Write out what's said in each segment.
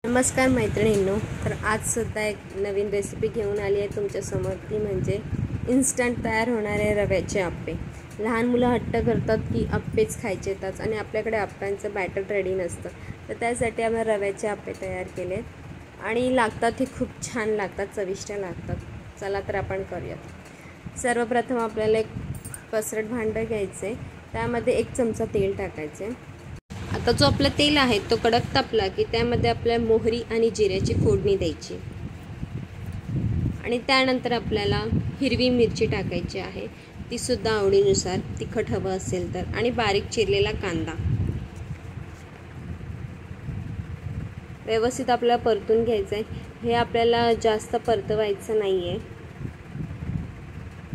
नमस्कार मैत्रिणींनो, तर आज सुद्धा एक नवीन रेसिपी घेऊन आली आहे तुमच्यासमोर. ती म्हणजे इन्स्टंट तयार होणारे रव्याचे आप्पे. लहान मुलं हट्ट करतात की आप्पेच खायचे येतात आणि आपल्याकडे आप्प्यांचं बॅटर रेडी नसतं, तर त्यासाठी आम्ही रव्याचे आप्पे तयार केले आणि लागतात हे खूप छान लागतात, चविष्ट लागतात. चला तर आपण करूयात. सर्वप्रथम आपल्याला एक पसरट भांडं घ्यायचे, त्यामध्ये 1 चमचा तेल टाकायचे. आता जो आपलं तेल आहे तो कडक तापला की त्यामध्ये आपल्या मोहरी आणि जिऱ्याची फोडणी द्यायची आणि त्यानंतर आपल्याला हिरवी मिरची टाकायची आहे, ती सुद्धा आवडीनुसार, तिखट हवं असेल तर, आणि बारीक चिरलेला कांदा व्यवस्थित आपल्याला परतून घ्यायचं आहे. हे आपल्याला जास्त परतवायचं नाही आहे.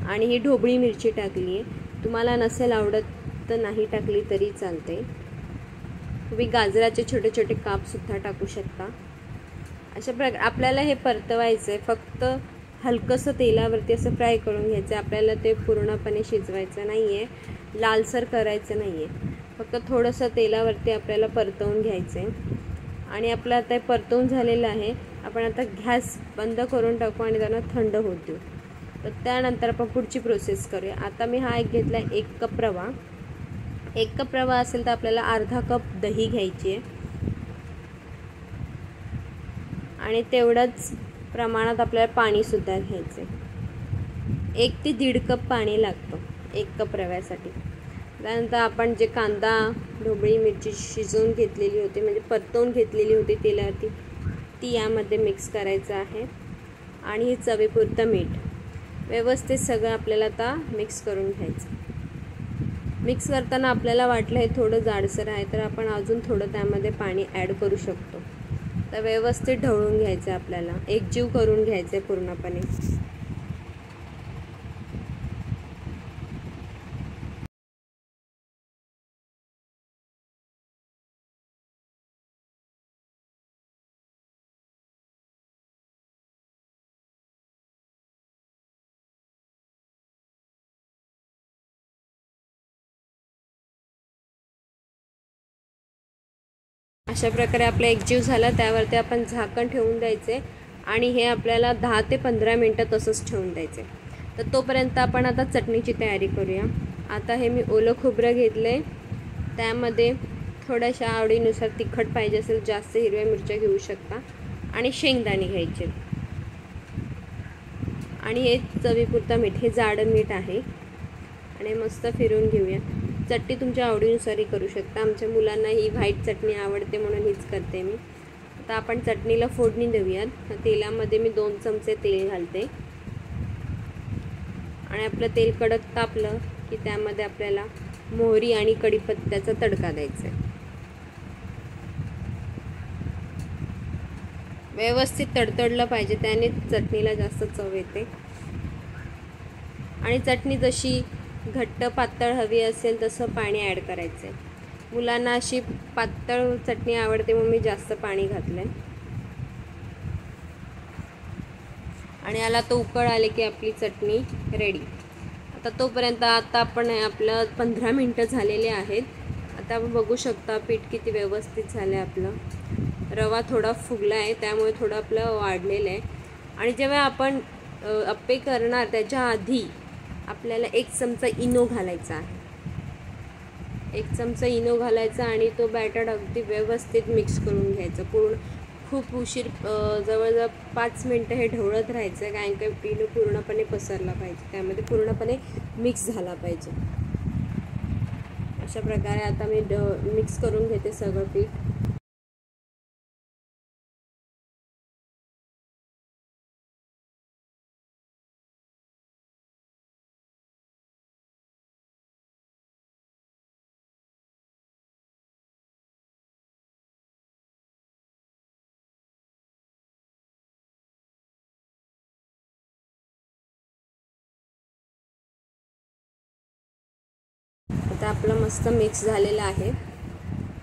आणि ही ढोबळी मिरची टाकली आहे, तुम्हाला नसेल आवडत तर नाही टाकली तरी चालते. तुम्ही गाजराचे छोटे छोटे कापसुद्धा टाकू शकता. अशा प्रकारे आपल्याला हे परतवायचं आहे. फक्त हलकंसं तेलावरती असं फ्राय करून घ्यायचं आहे. आपल्याला ते पूर्णपणे शिजवायचं नाही आहे, लालसर करायचं नाही आहे. फक्त थोडंसं तेलावरती आपल्याला परतवून घ्यायचं आहे. आणि आपलं आता परतवून झालेलं आहे. आपण आता गॅस बंद करून टाकू आणि त्यांना थंड होऊ देऊ. तर त्यानंतर आपण पुढची प्रोसेस करूया. आता मी हा एक घेतला आहे 1 कप रवा. 1 कप रवा असेल तर आपल्याला अर्धा कप दही घ्यायची आहे आणि तेवढंच प्रमाणात आपल्याला पाणीसुद्धा घ्यायचं आहे. 1 ते 1.5 कप पाणी लागतं 1 कप रव्यासाठी. त्यानंतर आपण जे कांदा, ढोबळी मिरची शिजवून घेतलेली होती, म्हणजे परतवून घेतलेली होती तेलावरती, ती यामध्ये मिक्स करायचं आहे. आणि हे चवीपुरतं मीठ व्यवस्थित सगळं आपल्याला आता मिक्स करून घ्यायचं. मिक्स करताना आपल्याला वाटलं हे थोडं जाडसर आहे तर आपण अजून थोडं त्यामध्ये पाणी ॲड करू शकतो. तर व्यवस्थित ढवळून घ्यायचं आपल्याला, एकजीव करून घ्यायचं पूर्णपणे. अशा प्रकारे आपला एकजीव झाला, त्यावरती आपण झाकण ठेवून द्यायचे आणि हे आपल्याला 10 ते 15 मिनटं तसंच ठेवून द्यायचे. तर तोपर्यंत आपण आता चटणीची तयारी करूया. आता हे मी ओलं खोबरं घेतलं आहे, त्यामध्ये थोड्याशा आवडीनुसार तिखट पाहिजे असेल जास्त हिरव्या मिरच्या घेऊ शकता आणि शेंगदाणे घ्यायचे आणि हे चवीपुरतं मीठ, हे जाडं मीठ आहे. आणि मस्त फिरून घेऊया. चटणी तुमच्या आवडीनुसारही करू शकता. आमच्या मुलांना ही व्हाईट चटणी आवडते म्हणून हीच करते मी. आता आपण चटणीला फोडणी देऊयात. तेलामध्ये मी 2 चमचे तेल घालते आणि आपलं तेल कडक तापलं की त्यामध्ये आपल्याला मोहरी आणि कढीपत्त्याचा तडका द्यायचा आहे. व्यवस्थित तडतडलं पाहिजे, त्याने चटणीला जास्त चव येते. आणि चटणी जशी घट्ट पातळ हवी असेल तसं पाणी ॲड करायचं आहे. मुलांना अशी पातळ चटणी आवडते म्हणून मी जास्त पाणी घातलं आहे. आणि याला तो उकळ आले की आपली चटणी रेडी. आता तोपर्यंत आता आपण आपलं 15 मिनटं झालेले आहेत. आता आपण बघू शकता पीठ किती व्यवस्थित झालं आहे. आपलं रवा थोडा फुगला आहे, त्यामुळे थोडं आपलं वाढलेलं आहे. आणि जेव्हा आपण आप्पे करणार त्याच्या आधी आपल्याला 1 चमचा इनो घालायचा आहे. 1 चमचा इनो घालायचा आणि तो बॅटर अगदी व्यवस्थित मिक्स करून घ्यायचं. खूप उशीर, जवळजवळ 5 मिनटं हे ढवळत राहायचं, कारण की इनो पूर्णपणे पसरला पाहिजे, त्यामध्ये पूर्णपणे मिक्स झाला पाहिजे. अशा प्रकारे आता मी मिक्स करून घेते सगळं पीठ. आता आपलं मस्त मिक्स झालेलं आहे,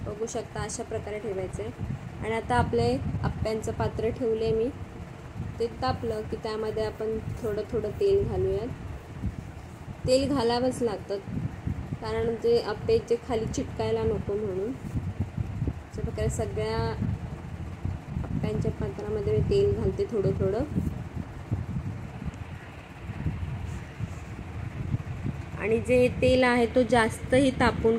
बघू शकता. अशा प्रकारे ठेवायचं आहे. आणि आता आपले आप्प्यांचं पात्र ठेवले मी, ते तापलं की त्यामध्ये आपण थोडं थोडं तेल घालूयात. तेल घालावंच लागतं, कारण जे आप्पे जे खाली चिटकायला नको म्हणून. अशा प्रकारे सगळ्या आप्यांच्या पात्रामध्ये मी तेल घालते थोडं थोडं. आणि जे तेल आहे तो जास्तही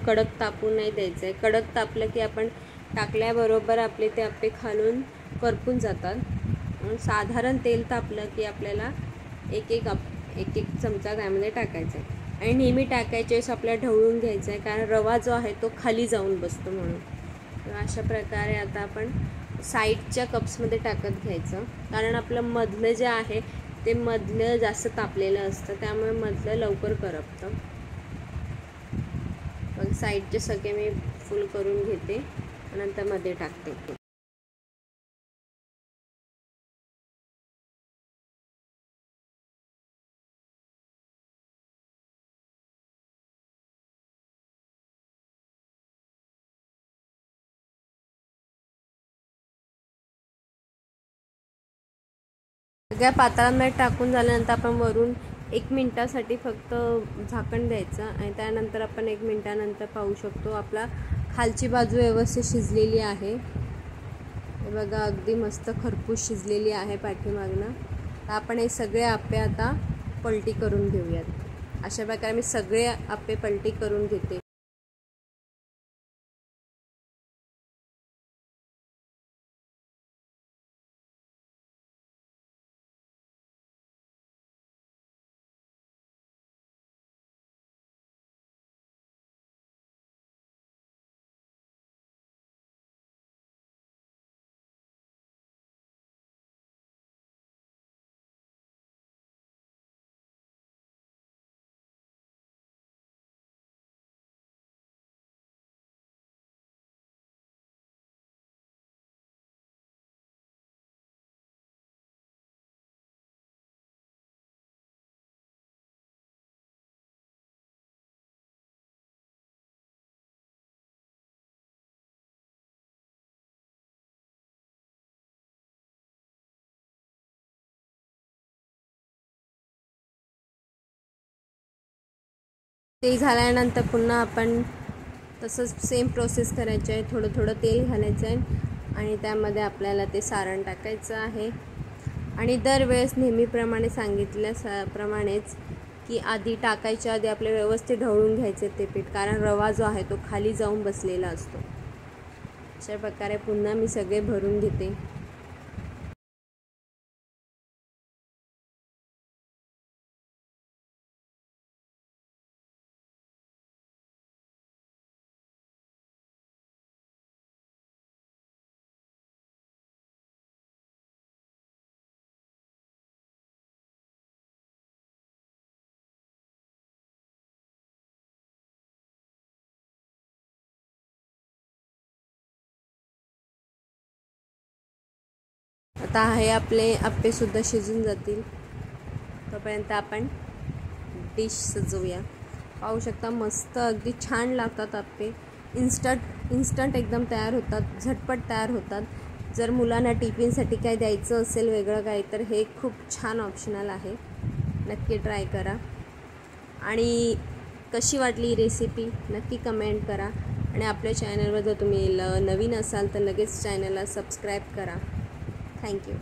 कडक तापून नाही द्यायचं आहे. कडक तापलं की आपण टाकल्याबरोबर आपले ते आप्पे खालून करपून जातात. म्हणून साधारण तेल तापलं की आपल्याला एक एक चमचा त्यामध्ये टाकायचा आहे. आणि नेहमी टाकायच्या वेळेस आपल्याला ढवळून घ्यायचं आहे, कारण रवा जो आहे तो खाली जाऊन बसतो म्हणून. तर अशा प्रकारे आता आपण साईडच्या कप्समध्ये टाकत घ्यायचं, कारण आपलं मधलं जे आहे ते मधलं जास्त तापलेलं असतं, त्यामुळे मधलं लवकर करपतं. मग साईडचे सगळे मी फुल करून घेते, नंतर मध्ये टाकते. सगळ्या पात्रांमध्ये टाकून झाल्यानंतर आपण वरून 1 मिनिटासाठी फक्त झाकण द्यायचं. आणि त्यानंतर आपण 1 मिनिटानंतर पाहू शकतो आपला खालची बाजू व्यवस्थित शिजलेली आहे. हे बघा, अगदी मस्त खरपूस शिजलेली आहे पाठीमागनं. तर आपण हे सगळे आप्पे आता पलटी करून घेऊयात. अशा प्रकारे मी सगळे आप्पे पलटी करून घेते. ते झाल्यानंतर पुन्हा आपण तसंच सेम प्रोसेस करायची आहे. थोडं थोडं तेल घालायचं आहे आणि त्यामध्ये आपल्याला ते सारण टाकायचं आहे. आणि दरवेळेस नेहमीप्रमाणे सांगितल्याप्रमाणेच की आधी टाकायच्या आधी आपल्याला व्यवस्थित ढवळून घ्यायचे ते पीठ, कारण रवा जो आहे तो खाली जाऊन बसलेला असतो. अशा प्रकारे पुन्हा मी सगळे भरून घेते. आता हे आपले आप्पेसुद्धा शिजून जातील, तोपर्यंत आपण डिश सजवूया. पाहू शकता, मस्त अगदी छान लागतात आप्पे. इन्स्टंट एकदम तयार होतात, झटपट तयार होतात. जर मुलांना टिफिनसाठी काय द्यायचं असेल वेगळं काही, तर हे खूप छान ऑप्शनल आहे. नक्की ट्राय करा. आणि कशी वाटली ही रेसिपी नक्की कमेंट करा. आणि आपल्या चॅनलवर जर तुम्ही नवीन असाल तर लगेच चॅनलला सबस्क्राईब करा. थँक्यू.